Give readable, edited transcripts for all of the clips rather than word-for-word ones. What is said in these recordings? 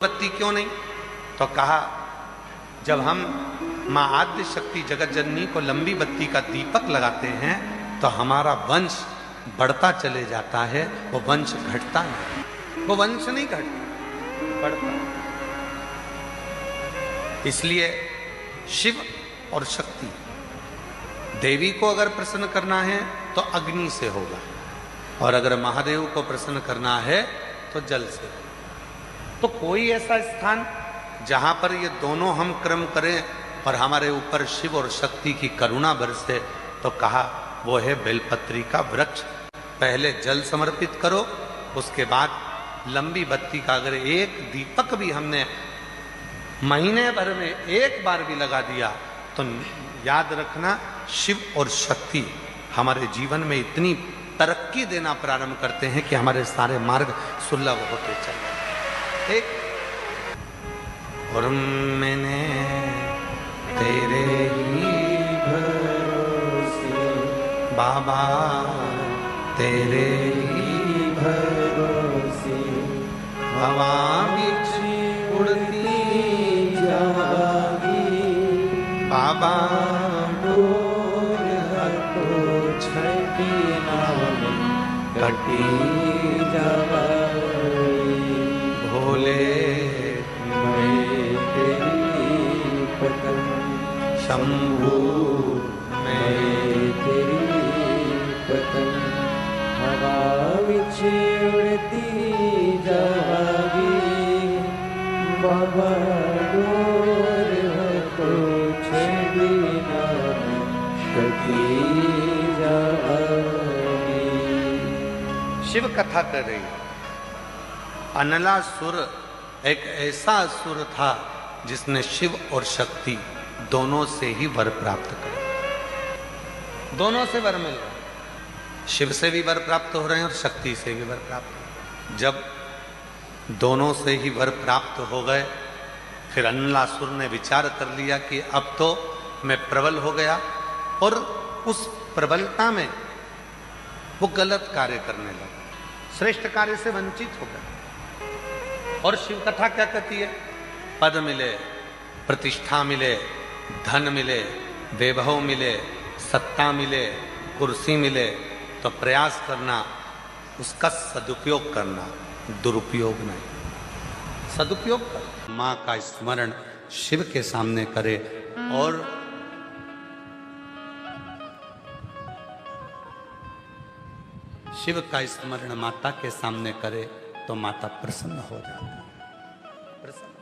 बत्ती क्यों नहीं? तो कहा जब हम माँ आद्य शक्ति जगत जननी को लंबी बत्ती का दीपक लगाते हैं तो हमारा वंश बढ़ता चले जाता है, वो वंश घटता नहीं, वो वंश नहीं घटता, बढ़ता। इसलिए शिव और शक्ति, देवी को अगर प्रसन्न करना है तो अग्नि से होगा, और अगर महादेव को प्रसन्न करना है तो जल से। तो कोई ऐसा स्थान जहां पर ये दोनों हम क्रम करें और हमारे ऊपर शिव और शक्ति की करुणा बरसे, तो कहा वो है बेलपत्री का वृक्ष। पहले जल समर्पित करो, उसके बाद लंबी बत्ती का अगर एक दीपक भी हमने महीने भर में एक बार भी लगा दिया तो याद रखना शिव और शक्ति हमारे जीवन में इतनी तरक्की देना प्रारंभ करते हैं कि हमारे सारे मार्ग सुलभ होते चले। एक और मैंने तेरे ही भरोसे बाबा, तेरे ही भरोसे हवा बिच उड़ती जागी बाबा, डोर हटो छठी नाम कटी जागी भोले मैं तेरी पतन शंभू, मैं तेरी पतन हवा विच उड़ती जागी बाबा, डोर हटो छठी नाम कटी जागी। शिव कथा कर रही है। अनलासुर एक ऐसा असुर था जिसने शिव और शक्ति दोनों से ही वर प्राप्त करे, दोनों से वर मिल रहे, शिव से भी वर प्राप्त हो रहे हैं और शक्ति से भी वर प्राप्त हो रहे हैं। जब दोनों से ही वर प्राप्त हो गए, फिर अनलासुर ने विचार कर लिया कि अब तो मैं प्रबल हो गया, और उस प्रबलता में वो गलत कार्य करने लगा, श्रेष्ठ कार्य से वंचित हो गया। और शिव कथा क्या कहती है? पद मिले, प्रतिष्ठा मिले, धन मिले, वैभव मिले, सत्ता मिले, कुर्सी मिले, तो प्रयास करना उसका सदुपयोग करना, दुरुपयोग नहीं। सदुपयोग कर, माँ का स्मरण शिव के सामने करे, और शिव का स्मरण माता के सामने करे तो माता प्रसन्न हो जाती है। प्रसन्न।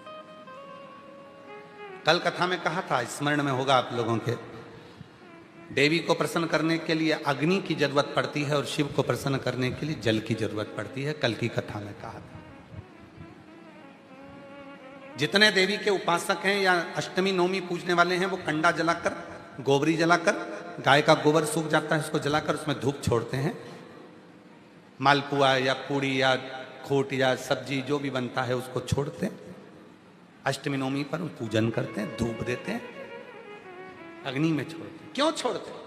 कल कथा में कहा था, स्मरण में होगा आप लोगों के, देवी को प्रसन्न करने के लिए अग्नि की जरूरत पड़ती है और शिव को प्रसन्न करने के लिए जल की जरूरत पड़ती है। कल की कथा में कहा था। जितने देवी के उपासक हैं या अष्टमी नवमी पूजने वाले हैं, वो कंडा जलाकर, गोबरी जलाकर, गाय का गोबर सूख जाता है उसको जलाकर उसमें धूप छोड़ते हैं, मालपुआ या पूड़ी या खोट या सब्जी जो भी बनता है उसको छोड़ते हैं, अष्टमी नवमी पर पूजन करते हैं, धूप देते हैं, अग्नि में छोड़ते हैं। क्यों छोड़ते हैं?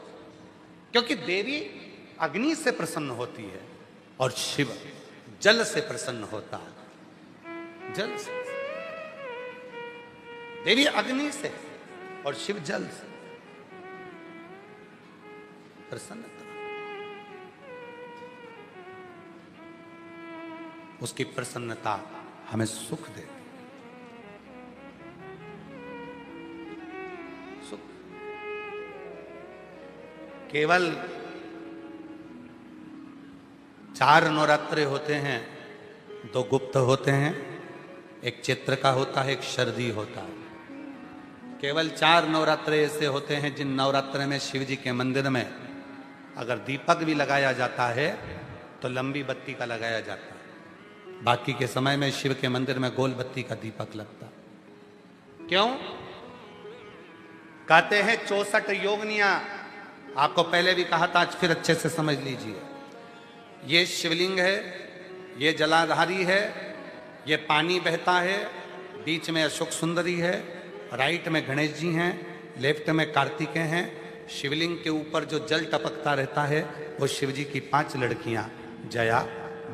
क्योंकि देवी अग्नि से प्रसन्न होती है और शिव जल से प्रसन्न होता है। जल से, देवी अग्नि से और शिव जल से प्रसन्न। उसकी प्रसन्नता हमें सुख देती, सुख। केवल 4 नवरात्रे होते हैं, 2 गुप्त होते हैं, एक चैत्र का होता है, एक शरदी होता है। केवल 4 नवरात्रे ऐसे होते हैं जिन नवरात्रे में शिव जी के मंदिर में अगर दीपक भी लगाया जाता है तो लंबी बत्ती का लगाया जाता है, बाकी के समय में शिव के मंदिर में गोल बत्ती का दीपक लगता। क्यों? कहते हैं 64 योगनियां, आपको पहले भी कहा था, आज फिर अच्छे से समझ लीजिए। ये शिवलिंग है, ये जलाधारी है, ये पानी बहता है, बीच में अशोक सुंदरी है, राइट में गणेश जी हैं, लेफ्ट में कार्तिकेय हैं, शिवलिंग के ऊपर जो जल टपकता रहता है वो शिव जी की 5 लड़कियां, जया,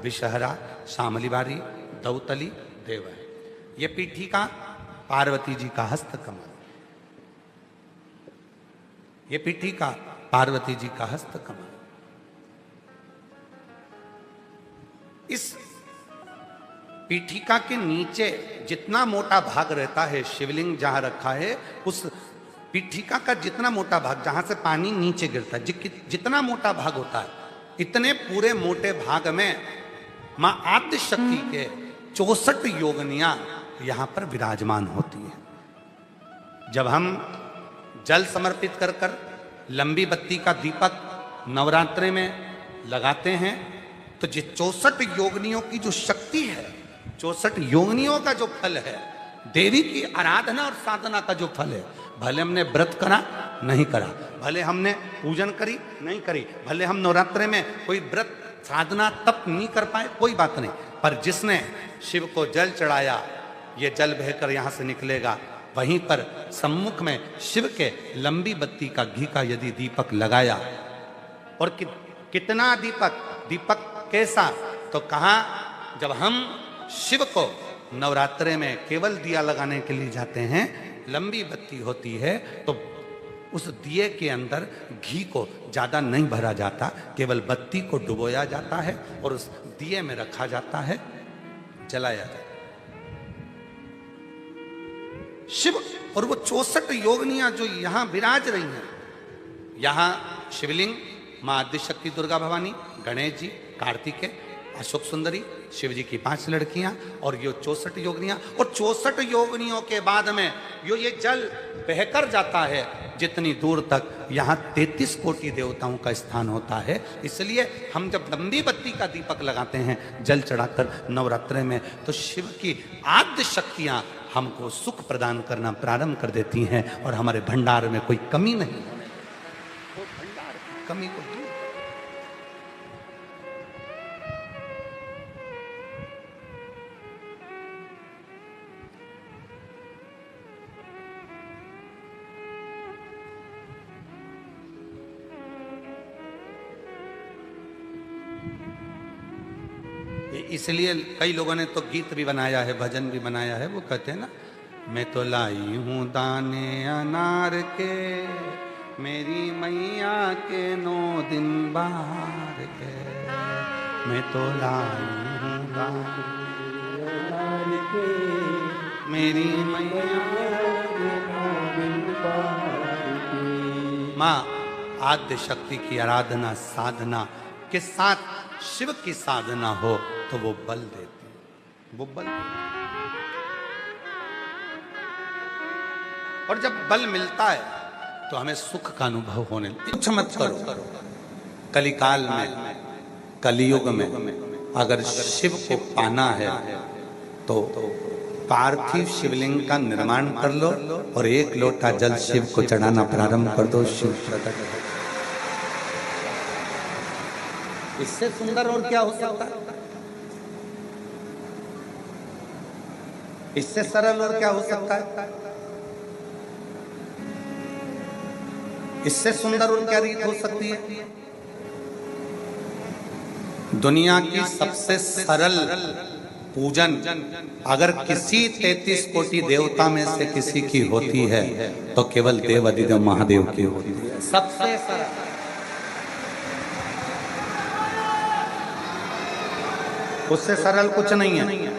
विषहरा, शामलीबारी, दौतली, देव है। ये पीठिका पार्वती जी का हस्त कमल, ये पीठिका पार्वती जी का हस्त कमल। इस पीठिका के नीचे जितना मोटा भाग रहता है, शिवलिंग जहां रखा है उस पीठिका का जितना मोटा भाग, जहां से पानी नीचे गिरता है, जितना मोटा भाग होता है, इतने पूरे मोटे भाग में मां आद्य शक्ति के 64 योगिनियां यहां पर विराजमान होती हैं। जब हम जल समर्पित कर कर लंबी बत्ती का दीपक नवरात्रि में लगाते हैं तो जिस 64 योगिनियों की जो शक्ति है, 64 योगिनियों का जो फल है, देवी की आराधना और साधना का जो फल है, भले हमने व्रत करा नहीं करा, भले हमने पूजन करी नहीं करी, भले हम नवरात्रि में कोई व्रत साधना तप नहीं कर पाए, कोई बात नहीं, पर जिसने शिव को जल चढ़ाया, ये जल बहकर यहां से निकलेगा, वहीं पर सम्मुख में शिव के लंबी बत्ती का घी का यदि दीपक लगाया, और कितना दीपक कैसा, तो कहा जब हम शिव को नवरात्रे में केवल दिया लगाने के लिए जाते हैं, लंबी बत्ती होती है तो उस दिए के अंदर घी को ज्यादा नहीं भरा जाता, केवल बत्ती को डुबोया जाता है और उस दिए में रखा जाता है, जलाया जाता है। शिव और वो 64 योगिनियां जो यहां विराज रही हैं, यहां शिवलिंग मां आदिशक्ति दुर्गा भवानी, गणेश जी, कार्तिकेय, अशोक सुंदरी, शिव जी की 5 लड़कियां और ये 64 योगिनियां, और 64 योगिनियों के बाद में ये जल बहकर जाता है जितनी दूर तक, यहाँ 33 कोटि देवताओं का स्थान होता है। इसलिए हम जब लंबी बत्ती का दीपक लगाते हैं जल चढ़ाकर नवरात्रि में, तो शिव की आद्य शक्तियां हमको सुख प्रदान करना प्रारंभ कर देती हैं और हमारे भंडार में कोई कमी नहीं है, वो भंडार की कमी को दूर। इसलिए कई लोगों ने तो गीत भी बनाया है, भजन भी बनाया है, वो कहते हैं ना, मैं तो लाई हूँ दाने अनार के, मेरी मैया के 9 दिन बाहर के, मैं तो लाई हूँ दाने अनार के, मेरी मैया के 9 दिन बाहर के। माँ आद्य शक्ति की आराधना साधना के साथ शिव की साधना हो तो वो बल देती है, वो बल। और जब बल मिलता है तो हमें सुख का अनुभव होने लगता है। कुछ मत करो, कलिकाल में, कलियुग में अगर शिव को पाना है तो पार्थिव शिवलिंग का निर्माण कर लो और 1 लोटा जल शिव को चढ़ाना प्रारंभ कर दो, शिव प्रकट। इससे सुंदर और क्या हो सकता है? इससे सरल और क्या हो सकता है? इससे सुंदर और क्या रीत हो सकती है? दुनिया की सबसे सरल पूजन अगर किसी 33 कोटि देवता में से किसी की होती है तो केवल देवाधिदेव महादेव की होती है, सबसे सरल। उससे सरल कुछ नहीं है।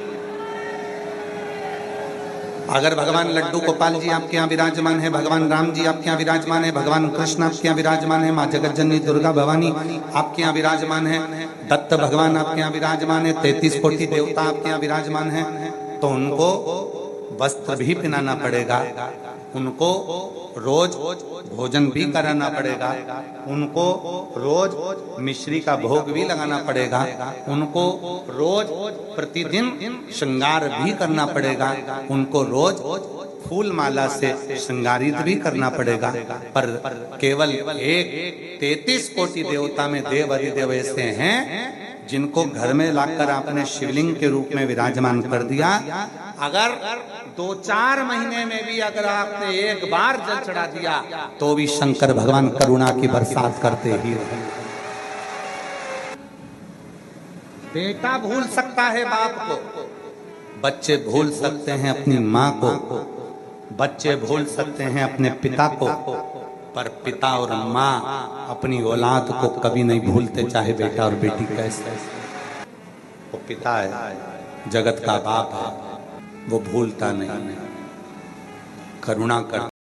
अगर भगवान लड्डू गोपाल जी आपके यहाँ विराजमान है, भगवान राम जी आपके यहाँ विराजमान है, भगवान कृष्ण आपके यहाँ विराजमान है, माँ जगत जननी दुर्गा भवानी आपके यहाँ विराजमान है, दत्त भगवान आपके यहाँ विराजमान है, 33 कोटि देवता आपके यहाँ विराजमान है, तो उनको वस्त्र भी पहनाना पड़ेगा, उनको रोज भोजन भी कराना पड़ेगा, उनको रोज मिश्री का भोग भी लगाना पड़ेगा, उनको रोज प्रतिदिन श्रृंगार भी करना पड़ेगा, उनको रोज फूल माला से श्रृंगारित भी करना पड़ेगा। पर केवल एक 33 कोटि देवता में देव अधिदेव ऐसे हैं जिनको घर में लाकर आपने शिवलिंग के रूप में विराजमान कर दिया। अगर 2-4 महीने में भी अगर आपने एक बार जल चढ़ा दिया तो भी शंकर भगवान करुणा की बरसात करते ही रहे। बेटा भूल सकता है बाप को, बच्चे भूल सकते हैं अपनी माँ को, बच्चे भूल सकते हैं अपने पिता को, पर पिता और माँ अपनी औलाद को कभी नहीं भूलते, चाहे बेटा और बेटी कैसे। वो पिता है, जगत का बाप है, वो भूलता नहीं, करुणा करता।